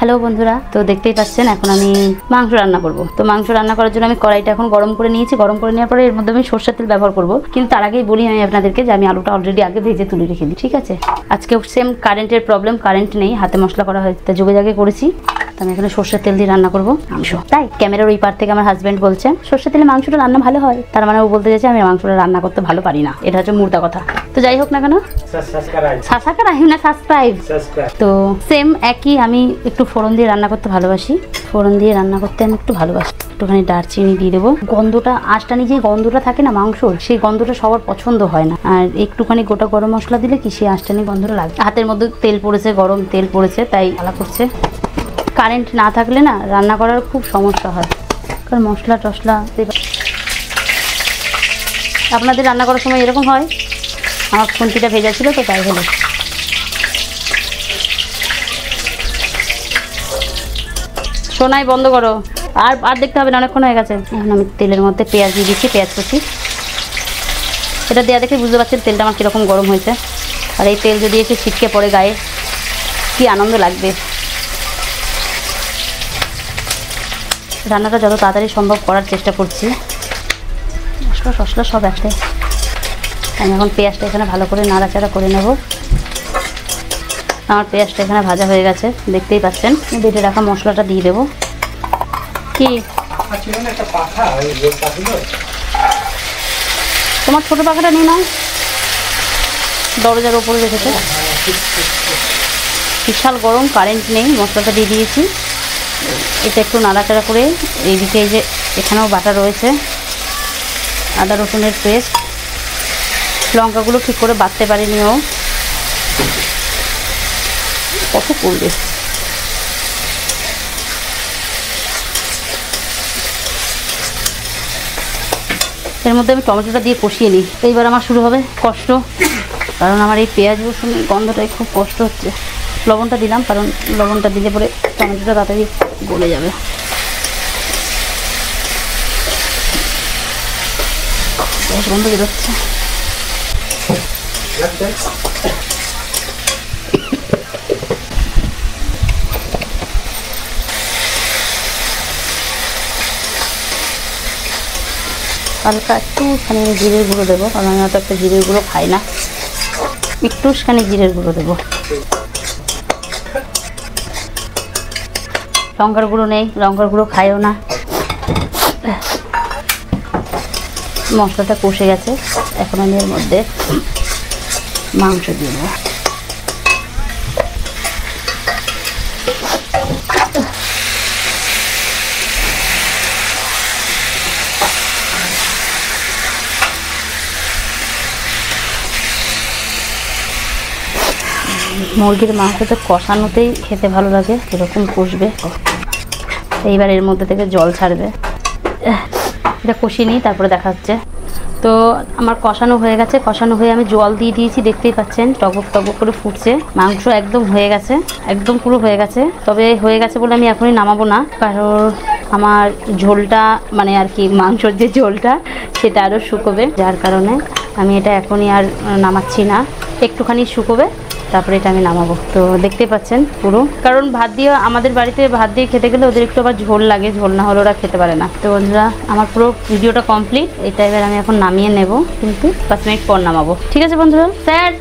Hello বন্ধুরা, তো দেখতেই পাচ্ছেন এখন আমি মাংস রান্না করব। তো মাংস রান্না করার জন্য আমি কড়াইটা এখন গরম করে নিয়েছি। গরম করে নেওয়ার পরে এর মধ্যে আমি সরষের তেল ব্যবহার করব। কিন্তু তার আগেই বলি আমি আপনাদেরকে যে আমি আলুটা অলরেডি আগে ভেজে তুলে রেখে দিই, ঠিক আছে। আজকে সেম কারেন্টের প্রবলেম, কারেন্ট নেই, হাতে মশলা করা হয়েছে, তা যোগে জাগে করেছি। তো আমি এখানে সরষের তেল দিয়ে রান্না করবো মাংস। তাই ক্যামেরার ওই পার থেকে আমার হাজব্যান্ড বলছে সরষের তেলে মাংসটা রান্না ভালো হয়, তার মানে ও বলতে চাইছে আমি মাংসটা রান্না করতে ভালো পারি না। এটা হচ্ছে মুর্দা কথা। তো যাই হোক না কেন, সাবস্ক্রাইব। তো সেম একই, আমি একটু ফোড়ন দিয়ে রান্না করতে ভালোবাসি। ফোড়ন দিয়ে রান্না করতে আমি একটু ভালোবাসি। একটুখানি দারচিনি দিয়ে দেবো। গন্ধটা, আঁশটানি যে গন্ধটা থাকে না মাংসর, সেই গন্ধটা সবার পছন্দ হয় না। আর একটুখানি গোটা গরম মশলা দিলে কি সেই আঁশটানি গন্ধটা লাগে। হাতের মধ্যে তেল পড়েছে, গরম তেল পড়েছে, তাই আলা করছে। কারেন্ট না থাকলে না রান্না করার খুব সমস্যা হয়, কারণ মশলা টশলা। আপনাদের রান্না করার সময় এরকম হয়? আমার খুন্তিটা ভেজা ছিল তো তাই হলো। সোনাই বন্ধ করো, আর দেখতে হবে না, অনেকক্ষণ হয়ে গেছে। এখন আমি তেলের মধ্যে পেঁয়াজ দিয়ে দিচ্ছি, পেঁয়াজ কুচি। এটা দেওয়া দেখে বুঝতে পারছেন তেলটা আমার কীরকম গরম হয়েছে। আর এই তেল যদি একটু ছিটকে পড়ে গায়ে, কি আনন্দ লাগবে। রান্নাটা যত তাড়াতাড়ি সম্ভব করার চেষ্টা করছি। মশলা টশলা সব একটাই। আমি এখন পেঁয়াজটা এখানে ভালো করে নাড়াচাড়া করে নেব। আমার পেঁয়াজটা এখানে ভাজা হয়ে গেছে, দেখতেই পাচ্ছেন। বেটে রাখা মশলাটা দিয়ে দেবো। কি তোমার ছোটো পাখাটা নিয়ে নাও, দরজার ওপরে রেখেছে। বিশাল গরম, কারেন্ট নেই। মশলাটা দিয়ে দিয়েছি। এটা একটু নাড়াচাড়া করে এইদিকে এই যে এখানেও বাটা রয়েছে আদা রসুনের পেস্ট। লঙ্কাগুলো ঠিক করে বাটতে পারিনি, ও কত করবে। এর মধ্যে আমি টমেটোটা দিয়ে কষিয়ে নিই। এইবার আমার শুরু হবে কষ্ট, কারণ আমার এই পেঁয়াজ রসুনের গন্ধটাই খুব কষ্ট হচ্ছে। লবণটা দিলাম, কারণ লবণটা দিলে পরে টমেটোটা তাড়াতাড়ি গলে যাবে। গ্যাস বন্ধ বেরোচ্ছে। হালকা একটুখানি জিরের গুঁড়ো দেবো, কারণ আমি হয়তো একটা জিরের গুঁড়ো খাই না। একটুখানি জিরের গুঁড়ো দেবো। লঙ্কার গুঁড়ো নেই, লঙ্কার গুঁড়ো খাইও না। মশলাটা কষে গেছে, এখন আমি এর মধ্যে মাংস দিয়ে দেবো। মুরগির মাংসটা কষানোতেই খেতে ভালো লাগে, এরকম কষবে। এইবার এর মধ্যে থেকে জল ছাড়বে। এটা কষিয়ে নিই, তারপরে দেখা হচ্ছে। তো আমার কষানো হয়ে গেছে, কষানো হয়ে আমি জল দিয়ে দিয়েছি, দেখতেই পাচ্ছেন টগবক টগবক করে ফুটছে। মাংস একদম হয়ে গেছে, একদম পুরো হয়ে গেছে। তবে হয়ে গেছে বলে আমি এখনই নামাবো না, কারণ আমার ঝোলটা মানে আর কি মাংসর যে ঝোলটা সেটা আরও শুকোবে, যার কারণে আমি এটা এখনই আর নামাচ্ছি না। একটুখানি শুকোবে, তারপরে এটা আমি নামাবো। তো দেখতেই পাচ্ছেন পুরো, কারণ ভাত দিয়ে আমাদের বাড়িতে ভাত দিয়ে খেতে গেলে ওদের একটু আবার ঝোল লাগে, ঝোল না হলে ওরা খেতে পারে না। তো বন্ধুরা আমার পুরো ভিডিওটা কমপ্লিট। এটা এবার আমি এখন নামিয়ে নেব, কিন্তু 5 মিনিট পর নামাবো। ঠিক আছে বন্ধুরা। স্যার